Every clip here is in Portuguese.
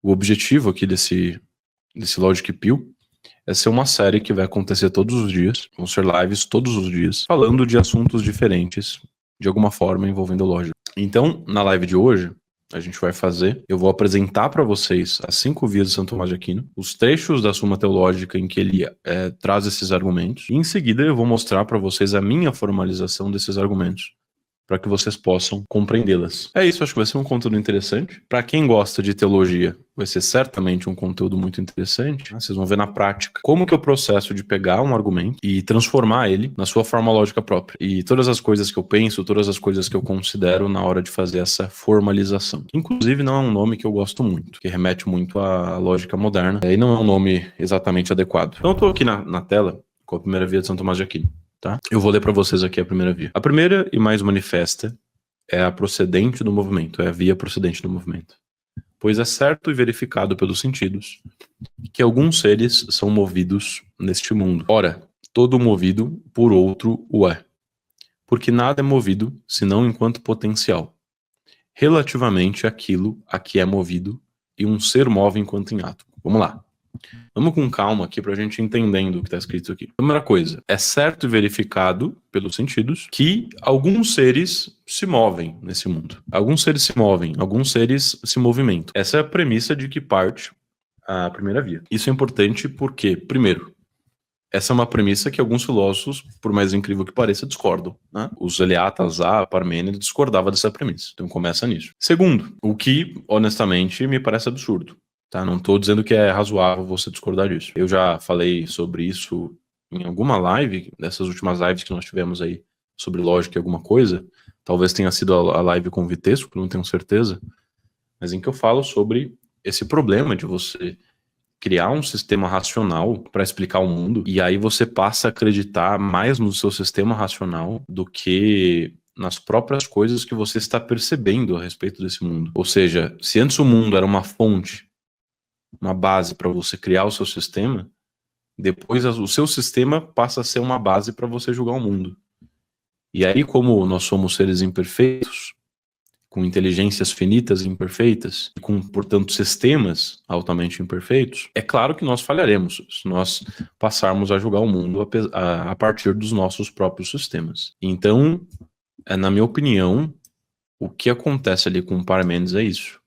O objetivo aqui desse Logic Pill é ser uma série que vai acontecer todos os dias, vão ser lives todos os dias, falando de assuntos diferentes, de alguma forma envolvendo lógica. Então, na live de hoje, eu vou apresentar para vocês as 5 vias de Santo Tomás de Aquino, os trechos da Suma Teológica em que ele traz esses argumentos, e em seguida eu vou mostrar para vocês a minha formalização desses argumentos, para que vocês possam compreendê-las. É isso, acho que vai ser um conteúdo interessante. Para quem gosta de teologia, vai ser certamente um conteúdo muito interessante. Vocês vão ver na prática como que é o processo de pegar um argumento e transformar ele na sua forma lógica própria. E todas as coisas que eu penso, todas as coisas que eu considero na hora de fazer essa formalização. Inclusive, não é um nome que eu gosto muito, que remete muito à lógica moderna, e não é um nome exatamente adequado. Então eu estou aqui na tela com a primeira via de Santo Tomás de Aquino. Tá? Eu vou ler para vocês aqui a primeira via. A primeira e mais manifesta é a procedente do movimento, é a via procedente do movimento. Pois é certo e verificado pelos sentidos que alguns seres são movidos neste mundo. Ora, todo movido por outro o é. Porque nada é movido senão enquanto potencial, relativamente àquilo a que é movido, e um ser move enquanto em ato. Vamos lá. Vamos com calma aqui pra gente entendendo o que está escrito aqui. Primeira coisa, é certo e verificado pelos sentidos que alguns seres se movem nesse mundo. Alguns seres se movem, alguns seres se movimentam. Essa é a premissa de que parte a primeira via. Isso é importante porque, primeiro, essa é uma premissa que alguns filósofos, por mais incrível que pareça, discordam. Né? Os Eleatas, Parmênides, discordava dessa premissa. Então começa nisso. Segundo, o que, honestamente, me parece absurdo. Tá? Não estou dizendo que é razoável você discordar disso. Eu já falei sobre isso em alguma live, dessas últimas lives que nós tivemos aí, sobre lógica e alguma coisa. Talvez tenha sido a live com o Vitesco, não tenho certeza. Mas em que eu falo sobre esse problema de você criar um sistema racional para explicar o mundo, e aí você passa a acreditar mais no seu sistema racional do que nas próprias coisas que você está percebendo a respeito desse mundo. Ou seja, se antes o mundo era uma fonte, uma base para você criar o seu sistema, depois o seu sistema passa a ser uma base para você julgar o mundo. E aí, como nós somos seres imperfeitos, com inteligências finitas e imperfeitas, e com, portanto, sistemas altamente imperfeitos, é claro que nós falharemos se nós passarmos a julgar o mundo a partir dos nossos próprios sistemas. Então, na minha opinião, o que acontece ali com o Parmênides é isso.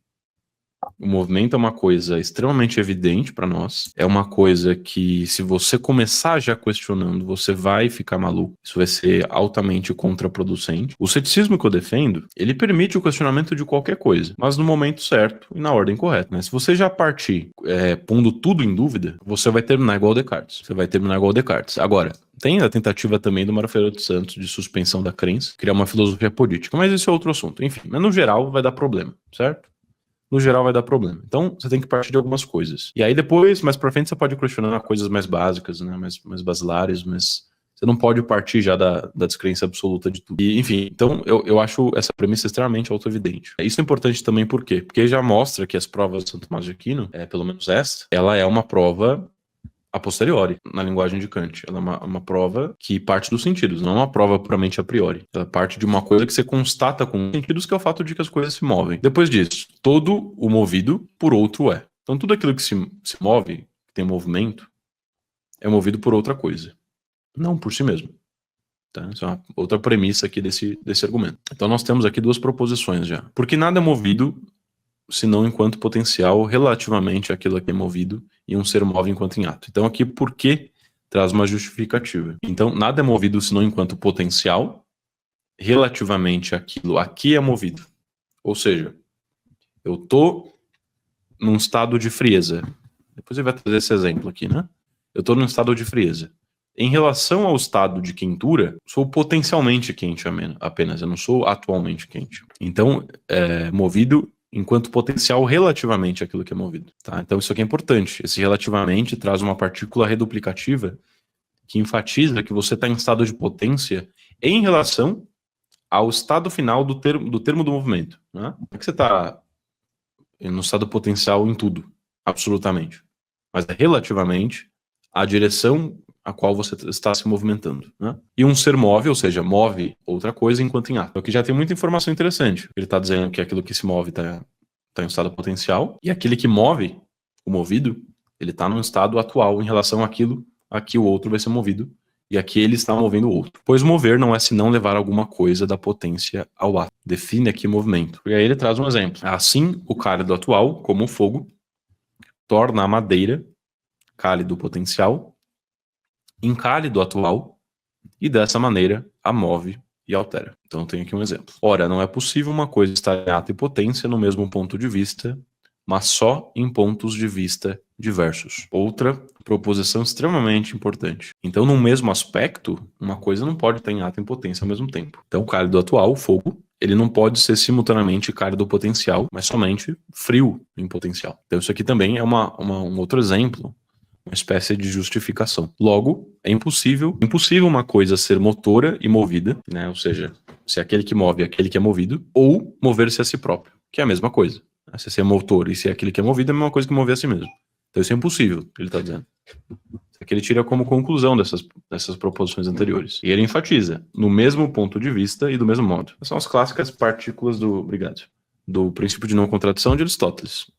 O movimento é uma coisa extremamente evidente para nós, é uma coisa que, se você começar já questionando, você vai ficar maluco, isso vai ser altamente contraproducente. O ceticismo que eu defendo, ele permite o questionamento de qualquer coisa, mas no momento certo e na ordem correta, né? Se você já partir pondo tudo em dúvida, você vai terminar igual Descartes. Agora, tem a tentativa também do Mário Ferreira dos Santos de suspensão da crença, criar uma filosofia política, mas esse é outro assunto. Enfim, mas no geral vai dar problema, certo? No geral vai dar problema. Então, você tem que partir de algumas coisas. E aí depois, mais pra frente, você pode questionar coisas mais básicas, né, mais basilares, mas você não pode partir já da descrença absoluta de tudo. E, enfim, então eu acho essa premissa extremamente autoevidente. Isso é importante também por quê? Porque já mostra que as provas de Santo Tomás de Aquino, pelo menos esta, ela é uma prova a posteriori, na linguagem de Kant. Ela é uma prova que parte dos sentidos, não é uma prova puramente a priori. Ela parte de uma coisa que você constata com os sentidos, que é o fato de que as coisas se movem. Depois disso, todo o movido por outro é. Então tudo aquilo que se move, que tem movimento, é movido por outra coisa, não por si mesmo. Tá? Essa é uma outra premissa aqui desse argumento. Então nós temos aqui duas proposições já. Porque nada é movido senão enquanto potencial relativamente àquilo que é movido, e um ser move enquanto em ato. Então aqui, por que traz uma justificativa? Então, nada é movido senão enquanto potencial relativamente àquilo a que é movido. Ou seja, eu tô num estado de frieza. Depois ele vai trazer esse exemplo aqui, né? Eu tô num estado de frieza. Em relação ao estado de quentura, sou potencialmente quente apenas, eu não sou atualmente quente. Então, movido enquanto potencial relativamente àquilo que é movido. Tá? Então isso aqui é importante. Esse relativamente traz uma partícula reduplicativa que enfatiza que você está em estado de potência em relação ao estado final do termo do movimento. Né? Não é que você está no estado potencial em tudo, absolutamente. Mas é relativamente à direção a qual você está se movimentando. Né? E um ser move, ou seja, move outra coisa enquanto em ato. Aqui já tem muita informação interessante. Ele está dizendo que aquilo que se move está está em estado potencial, e aquele que move, o movido, ele está no estado atual em relação àquilo a que o outro vai ser movido, e aqui ele está movendo o outro. Pois mover não é senão levar alguma coisa da potência ao ato. Define aqui movimento. E aí ele traz um exemplo. Assim, o cálido atual, como o fogo, torna a madeira, cálido potencial, em cálido atual, e dessa maneira a move e altera. Então tem aqui um exemplo. Ora, não é possível uma coisa estar em ato e potência no mesmo ponto de vista, mas só em pontos de vista diversos. Outra proposição extremamente importante. Então, no mesmo aspecto, uma coisa não pode estar em ato e em potência ao mesmo tempo. Então, o cálido atual, o fogo, ele não pode ser simultaneamente cálido potencial, mas somente frio em potencial. Então, isso aqui também é um outro exemplo, uma espécie de justificação. Logo, é impossível uma coisa ser motora e movida, né? Ou seja, se aquele que move é aquele que é movido, ou mover-se a si próprio, que é a mesma coisa. Se ser motor e ser aquele que é movido é a mesma coisa que mover a si mesmo. Então isso é impossível, ele está dizendo. Isso aqui ele tira como conclusão dessas proposições anteriores. E ele enfatiza, no mesmo ponto de vista e do mesmo modo. Essas são as clássicas partículas do princípio de não contradição de Aristóteles.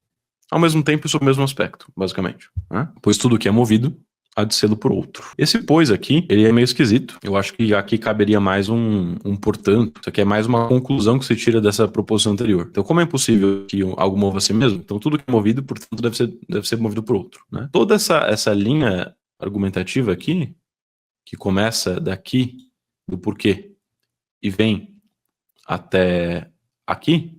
Ao mesmo tempo e sob o mesmo aspecto, basicamente. Né? Pois tudo que é movido há de ser por outro. Esse pois aqui, ele é meio esquisito. Eu acho que aqui caberia mais um portanto. Isso aqui é mais uma conclusão que se tira dessa proposição anterior. Então, como é impossível que algo mova a si mesmo, então tudo que é movido, portanto, deve ser movido por outro. Né? Toda essa linha argumentativa aqui, que começa daqui, do porquê, e vem até aqui,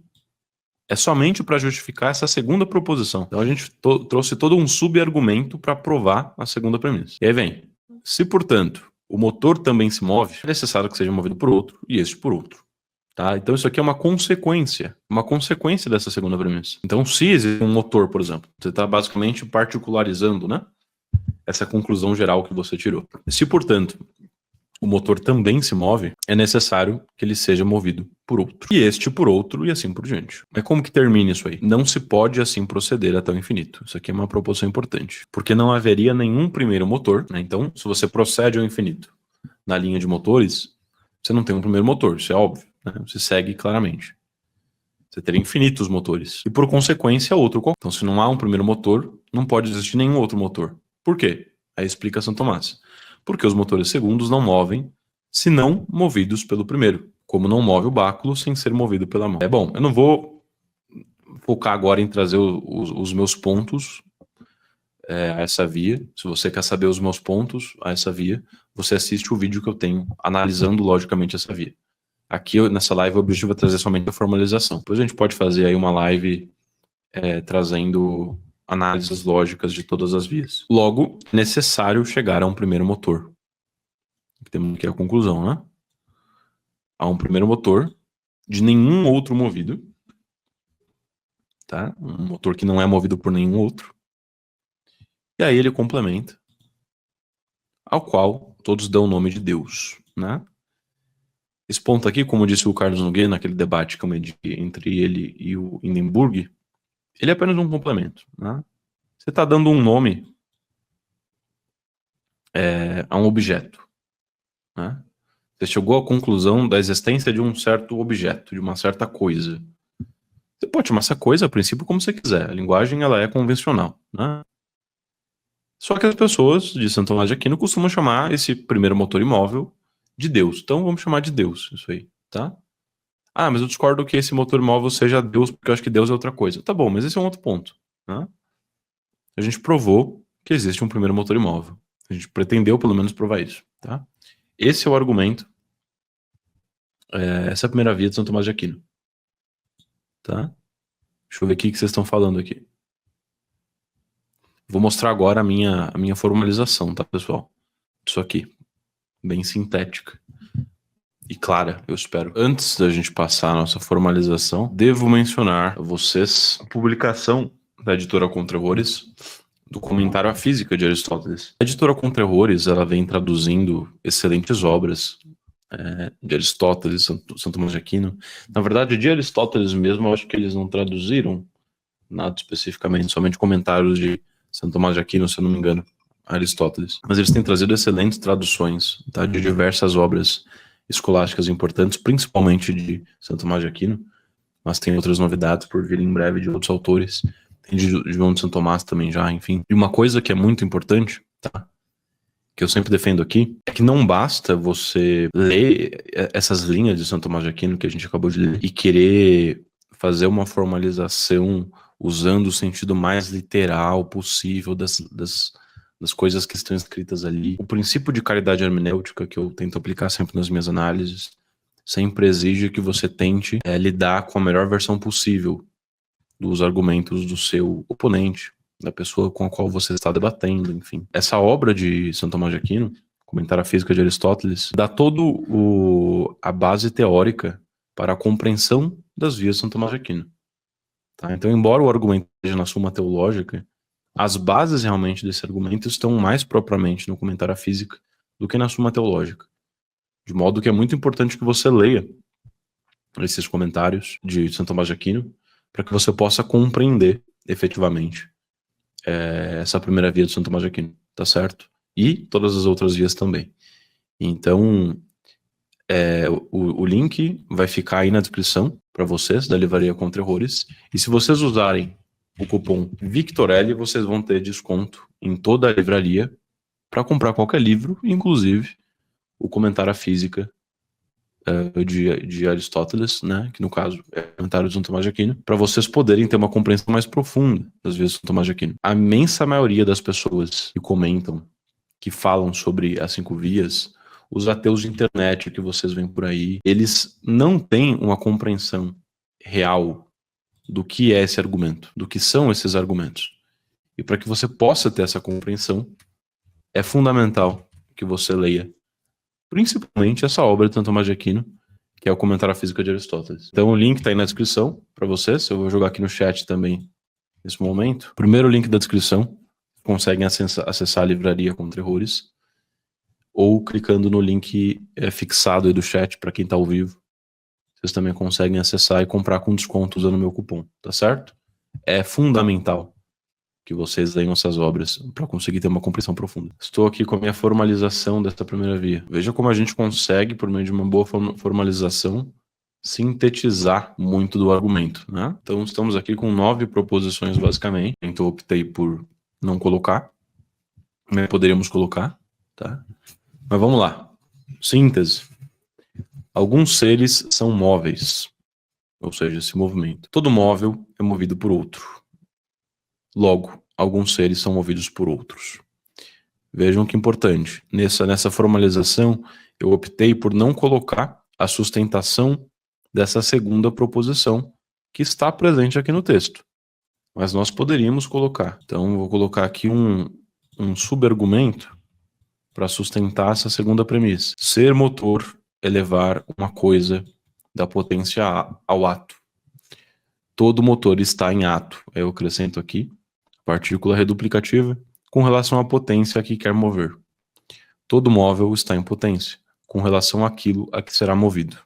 é somente para justificar essa segunda proposição. Então a gente trouxe todo um subargumento para provar a segunda premissa. E aí vem, se portanto o motor também se move, é necessário que seja movido por outro e este por outro. Tá? Então isso aqui é uma consequência dessa segunda premissa. Então se existe um motor, por exemplo, você está basicamente particularizando, né, essa conclusão geral que você tirou. Se portanto o motor também se move, é necessário que ele seja movido por outro. E este por outro, e assim por diante. Mas como que termina isso aí? Não se pode assim proceder até o infinito. Isso aqui é uma proposição importante. Porque não haveria nenhum primeiro motor, né? Então, se você procede ao infinito na linha de motores, você não tem um primeiro motor, isso é óbvio. Né? Você segue claramente. Você teria infinitos motores. E por consequência, outro qualquer. Então, se não há um primeiro motor, não pode existir nenhum outro motor. Por quê? Aí explica São Tomás. Porque os motores segundos não movem, senão movidos pelo primeiro, como não move o báculo sem ser movido pela mão. É bom, eu não vou focar agora em trazer os meus pontos a essa via. Se você quer saber os meus pontos a essa via, você assiste o vídeo que eu tenho analisando logicamente essa via. Aqui nessa live o objetivo é trazer somente a formalização. Depois a gente pode fazer aí uma live trazendo análises lógicas de todas as vias. Logo, é necessário chegar a um primeiro motor. Temos aqui a conclusão, né? Há um primeiro motor de nenhum outro movido, tá? Um motor que não é movido por nenhum outro. E aí ele complementa, ao qual todos dão o nome de Deus, né? Esse ponto aqui, como disse o Carlos Nogueira naquele debate que eu medi entre ele e o Hindenburg, ele é apenas um complemento, né? Você está dando um nome a um objeto, né? Você chegou à conclusão da existência de um certo objeto, de uma certa coisa. Você pode chamar essa coisa, a princípio, como você quiser. A linguagem ela é convencional, né? Só que as pessoas de Santo Tomás de Aquino costumam chamar esse primeiro motor imóvel de Deus. Então vamos chamar de Deus, isso aí, tá? Ah, mas eu discordo que esse motor imóvel seja Deus, porque eu acho que Deus é outra coisa. Tá bom, mas esse é um outro ponto, né? A gente provou que existe um primeiro motor imóvel. A gente pretendeu, pelo menos, provar isso, tá? Esse é o argumento. Essa é a primeira via de Santo Tomás de Aquino. Tá? Deixa eu ver o que vocês estão falando aqui. Vou mostrar agora a minha formalização, tá, pessoal? Isso aqui. Bem sintética. E clara, eu espero. Antes da gente passar a nossa formalização, devo mencionar a vocês a publicação da editora Contra-Errores do comentário à física de Aristóteles. A editora Contra-Errores, ela vem traduzindo excelentes obras de Aristóteles, Santo Tomás de Aquino. Na verdade, de Aristóteles mesmo, eu acho que eles não traduziram nada especificamente, somente comentários de Santo Tomás de Aquino, se eu não me engano, Aristóteles. Mas eles têm trazido excelentes traduções, tá, de diversas obras escolásticas importantes, principalmente de Santo Tomás de Aquino. mas tem outras novidades por vir em breve de outros autores. Tem de João de Santo Tomás também já, enfim. E uma coisa que é muito importante, tá? Que eu sempre defendo aqui, é que não basta você ler essas linhas de Santo Tomás de Aquino que a gente acabou de ler e querer fazer uma formalização usando o sentido mais literal possível das coisas que estão escritas ali. O princípio de caridade hermenêutica que eu tento aplicar sempre nas minhas análises sempre exige que você tente lidar com a melhor versão possível dos argumentos do seu oponente, da pessoa com a qual você está debatendo, enfim. Essa obra de Santo Tomás de Aquino, Comentário à Física de Aristóteles, dá a base teórica para a compreensão das vias de Santo Tomás de Aquino. Tá? Então, embora o argumento esteja na Suma Teológica, as bases realmente desse argumento estão mais propriamente no Comentário à Física do que na Suma Teológica. De modo que é muito importante que você leia esses comentários de Santo Tomás de Aquino para que você possa compreender efetivamente essa primeira via de Santo Tomás de Aquino, tá certo? E todas as outras vias também. Então, o link vai ficar aí na descrição para vocês, da Livraria Contra Errores. E se vocês usarem o cupom Victorelli, vocês vão ter desconto em toda a livraria para comprar qualquer livro, inclusive o Comentário à Física de Aristóteles, né, que no caso é o Comentário de Santo Tomás de Aquino, para vocês poderem ter uma compreensão mais profunda das vias de Santo Tomás de Aquino. A imensa maioria das pessoas que comentam, que falam sobre as 5 vias, os ateus de internet que vocês veem por aí, eles não têm uma compreensão real do que é esse argumento, do que são esses argumentos. E para que você possa ter essa compreensão, é fundamental que você leia principalmente essa obra de Santo Tomás de Aquino, que é o Comentário à Física de Aristóteles. Então o link está aí na descrição para vocês, eu vou jogar aqui no chat também nesse momento. Primeiro link da descrição, conseguem acessar a Livraria Contra Errores, ou clicando no link fixado aí do chat para quem está ao vivo. Vocês também conseguem acessar e comprar com desconto usando o meu cupom, tá certo? É fundamental que vocês leiam essas obras para conseguir ter uma compreensão profunda. Estou aqui com a minha formalização dessa primeira via. Veja como a gente consegue, por meio de uma boa formalização, sintetizar muito do argumento, né? Então estamos aqui com 9 proposições basicamente. Então eu optei por não colocar, mas poderíamos colocar, tá? Mas vamos lá. Síntese. Alguns seres são móveis, ou seja, esse movimento. Todo móvel é movido por outro. Logo, alguns seres são movidos por outros. Vejam que importante. Nessa formalização, eu optei por não colocar a sustentação dessa segunda proposição que está presente aqui no texto. Mas nós poderíamos colocar. Então, vou colocar aqui um subargumento para sustentar essa segunda premissa. Ser motor é levar uma coisa da potência ao ato. Todo motor está em ato. Eu acrescento aqui partícula reduplicativa com relação à potência a que quer mover. Todo móvel está em potência com relação àquilo a que será movido.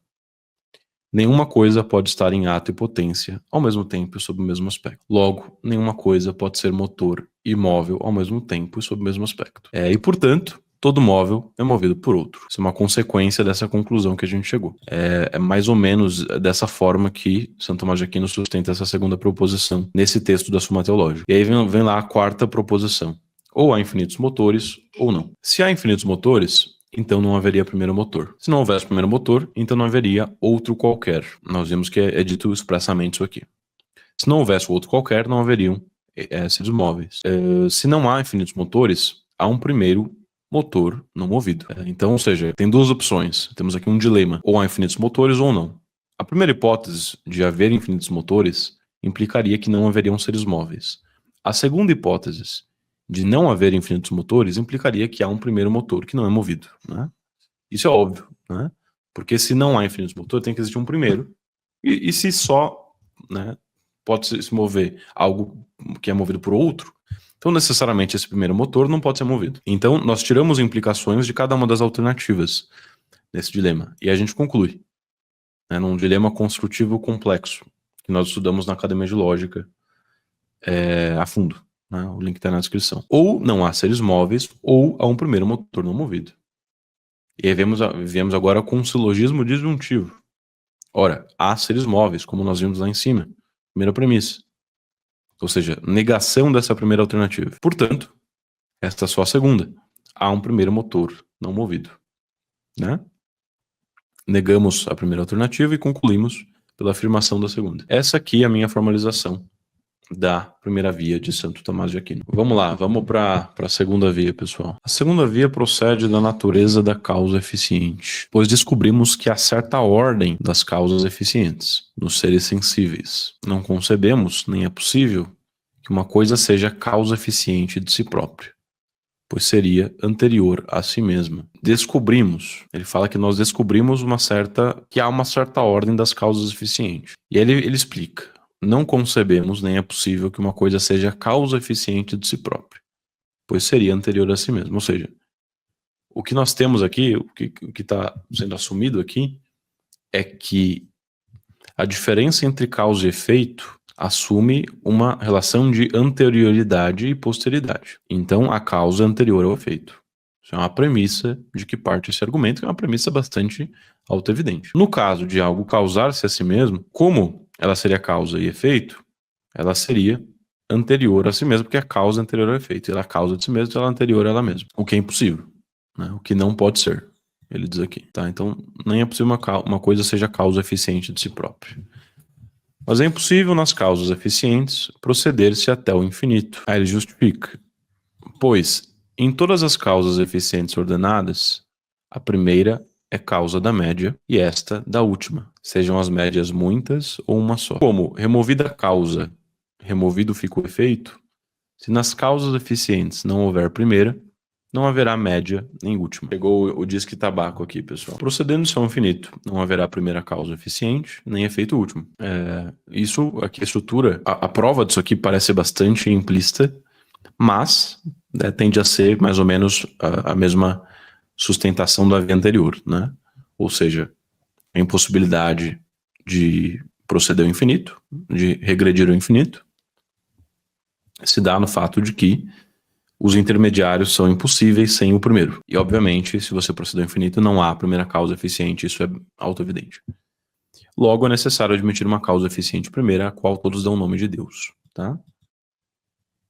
Nenhuma coisa pode estar em ato e potência ao mesmo tempo e sob o mesmo aspecto. Logo, nenhuma coisa pode ser motor e móvel ao mesmo tempo e sob o mesmo aspecto. E, portanto, todo móvel é movido por outro. Isso é uma consequência dessa conclusão que a gente chegou. É mais ou menos dessa forma que Santo Tomás de Aquino sustenta essa segunda proposição nesse texto da Suma Teológica. E aí vem lá a quarta proposição. Ou há infinitos motores, ou não. Se há infinitos motores, então não haveria primeiro motor. Se não houvesse primeiro motor, então não haveria outro qualquer. Nós vimos que é dito expressamente isso aqui. Se não houvesse outro qualquer, não haveriam seres móveis. Se não há infinitos motores, há um primeiro motor não movido. Então, ou seja, tem duas opções. Temos aqui um dilema. Ou há infinitos motores ou não. A primeira hipótese de haver infinitos motores implicaria que não haveriam seres móveis. A segunda hipótese de não haver infinitos motores implicaria que há um primeiro motor que não é movido, né? Isso é óbvio, né? Porque se não há infinitos motores, tem que existir um primeiro. E se só, né, pode se mover algo que é movido por outro, então necessariamente esse primeiro motor não pode ser movido. Então nós tiramos implicações de cada uma das alternativas nesse dilema. E a gente conclui, né, num dilema construtivo complexo, que nós estudamos na Academia de Lógica a fundo. O link está na descrição. Ou não há seres móveis, ou há um primeiro motor não movido. E aí viemos agora com um silogismo disjuntivo. Ora, há seres móveis, como nós vimos lá em cima. Primeira premissa. Ou seja, negação dessa primeira alternativa. Portanto, esta é só a segunda. Há um primeiro motor não movido, né? Negamos a primeira alternativa e concluímos pela afirmação da segunda. Essa aqui é a minha formalização da primeira via de Santo Tomás de Aquino. Vamos lá, vamos para a segunda via, pessoal. A segunda via procede da natureza da causa eficiente, pois descobrimos que há certa ordem das causas eficientes nos seres sensíveis. Não concebemos, nem é possível, que uma coisa seja causa eficiente de si própria, pois seria anterior a si mesma. Descobrimos, ele fala que nós descobrimos que há uma certa ordem das causas eficientes. E ele explica: não concebemos, nem é possível que uma coisa seja causa eficiente de si própria, pois seria anterior a si mesmo. Ou seja, o que nós temos aqui, o que está sendo assumido aqui, é que a diferença entre causa e efeito assume uma relação de anterioridade e posteridade. Então, a causa é anterior ao efeito. Isso é uma premissa de que parte esse argumento, que é uma premissa bastante autoevidente. No caso de algo causar-se a si mesmo, como ela seria causa e efeito, ela seria anterior a si mesma, porque a causa é anterior ao efeito. Ela é causa de si mesma, ela é anterior a ela mesma. O que é impossível, né? O que não pode ser, ele diz aqui. Tá? Então, nem é possível uma coisa seja causa eficiente de si própria. Mas é impossível nas causas eficientes proceder-se até o infinito. Aí ele justifica: pois, em todas as causas eficientes ordenadas, a primeira é causa da média e esta da última, sejam as médias muitas ou uma só. Como removida a causa, removido fica o efeito, se nas causas eficientes não houver primeira, não haverá média nem última. Pegou o disque tabaco aqui, pessoal. Procedendo-se ao infinito, não haverá primeira causa eficiente, nem efeito último. Isso aqui, a estrutura, a prova disso aqui parece bastante implícita, mas tende a ser mais ou menos a mesma sustentação da via anterior, né? Ou seja, a impossibilidade de proceder ao infinito, de regredir ao infinito, se dá no fato de que os intermediários são impossíveis sem o primeiro. E, obviamente, se você proceder ao infinito, não há primeira causa eficiente, isso é auto-evidente. Logo, é necessário admitir uma causa eficiente primeira, a qual todos dão o nome de Deus, tá?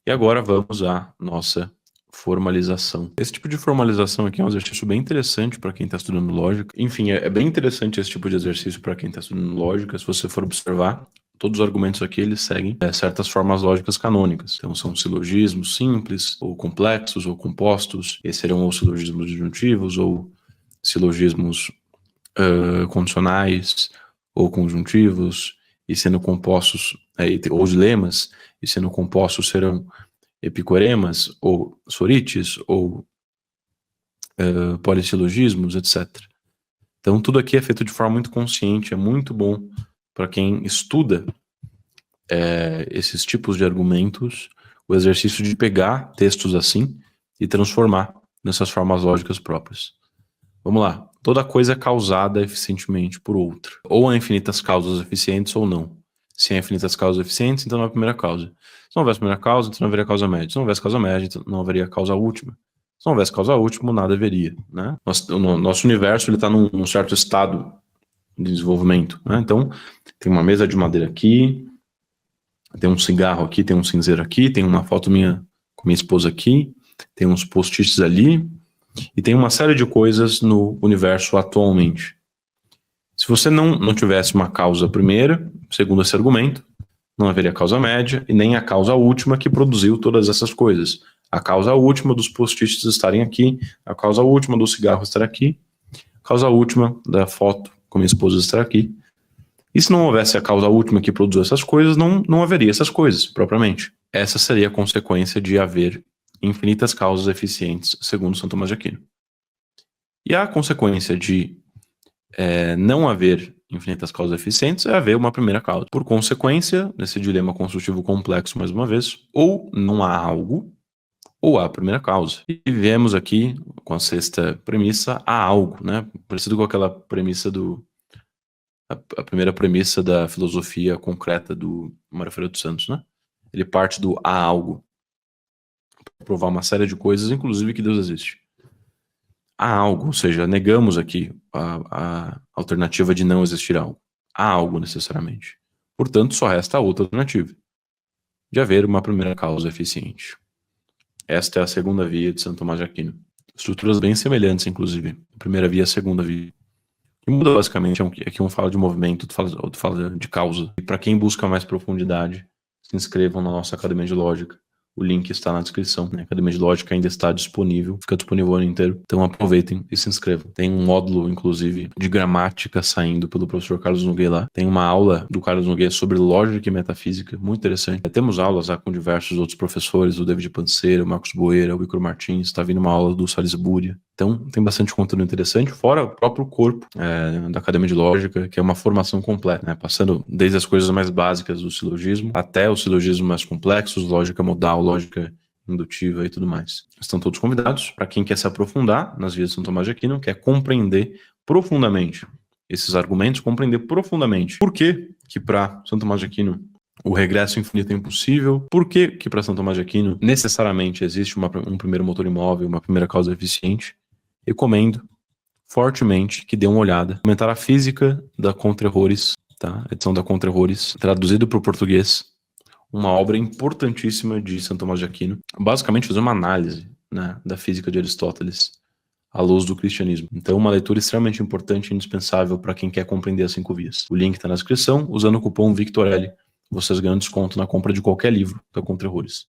E agora vamos à nossa formalização. Esse tipo de formalização aqui é um exercício bem interessante para quem está estudando lógica. Enfim, é bem interessante esse tipo de exercício para quem está estudando lógica. Se você for observar, todos os argumentos aqui eles seguem certas formas lógicas canônicas. Então são silogismos simples, ou complexos, ou compostos. Esses serão ou silogismos disjuntivos, ou silogismos condicionais, ou conjuntivos, e sendo compostos, ou dilemas, e sendo compostos serão epicoremas, ou sorites, ou polissilogismos, etc. Então tudo aqui é feito de forma muito consciente, é muito bom para quem estuda esses tipos de argumentos, o exercício de pegar textos assim e transformar nessas formas lógicas próprias. Vamos lá. Toda coisa é causada eficientemente por outra. Ou há infinitas causas eficientes ou não. Se há infinitas causas eficientes, então não é a primeira causa. Se não houvesse primeira causa, então não haveria causa média. Se não houvesse causa média, então não haveria causa última. Se não houvesse causa última, nada haveria, né? Nosso universo está num certo estado de desenvolvimento, né? Então, tem uma mesa de madeira aqui, tem um cigarro aqui, tem um cinzeiro aqui, tem uma foto minha com minha esposa aqui, tem uns post-its ali, e tem uma série de coisas no universo atualmente. Se você não tivesse uma causa primeira, segundo esse argumento, não haveria causa média e nem a causa última que produziu todas essas coisas. A causa última dos post-its estarem aqui, a causa última do cigarro estar aqui, a causa última da foto com minha esposa estar aqui. E se não houvesse a causa última que produziu essas coisas, não haveria essas coisas, propriamente. Essa seria a consequência de haver infinitas causas eficientes, segundo São Tomás de Aquino. E a consequência de não haver infinitas causas eficientes é haver uma primeira causa. Por consequência, nesse dilema construtivo complexo, mais uma vez, ou não há algo, ou há a primeira causa. E vemos aqui, com a sexta premissa, há algo, né? Parecido com aquela premissa a primeira premissa da filosofia concreta do Mário Ferreira dos Santos, né? Ele parte do há algo, para provar uma série de coisas, inclusive que Deus existe. Há algo, ou seja, negamos aqui a alternativa de não existir algo. há algo necessariamente. Portanto, só resta a outra alternativa, de haver uma primeira causa eficiente. Esta é a segunda via de Santo Tomás de Aquino. Estruturas bem semelhantes, inclusive. A primeira via e a segunda via. O que muda basicamente é que um fala de movimento, outro fala de causa. E para quem busca mais profundidade, se inscrevam na nossa Academia de Lógica. O link está na descrição. A Academia de Lógica ainda está disponível, fica disponível o ano inteiro. Então aproveitem e se inscrevam. Tem um módulo, inclusive, de gramática saindo pelo professor Carlos Nogueira lá. Tem uma aula do Carlos Nogueira sobre lógica e metafísica, muito interessante. Temos aulas lá com diversos outros professores, o David Panceira, o Marcos Boeira, o Icaro Martins, está vindo uma aula do Salles Búria. Então tem bastante conteúdo interessante, fora o próprio corpo da Academia de Lógica, que é uma formação completa, né? Passando desde as coisas mais básicas do silogismo até os silogismos mais complexos, lógica modal, lógica indutiva e tudo mais. Estão todos convidados para quem quer se aprofundar nas vias de São Tomás de Aquino, quer compreender profundamente esses argumentos, compreender profundamente por que para São Tomás de Aquino o regresso infinito é impossível. Por que para São Tomás de Aquino necessariamente existe um primeiro motor imóvel, uma primeira causa eficiente? Recomendo fortemente que dê uma olhada. Comentar a física da Contra-Errores, tá? A edição da Contra-Errores, traduzido para o português. Uma obra importantíssima de Santo Tomás de Aquino. Basicamente fazer uma análise, né, da física de Aristóteles à luz do cristianismo. Então, uma leitura extremamente importante e indispensável para quem quer compreender as 5 vias. O link está na descrição. Usando o cupom VICTORELLI, vocês ganham desconto na compra de qualquer livro da Contra-Errores.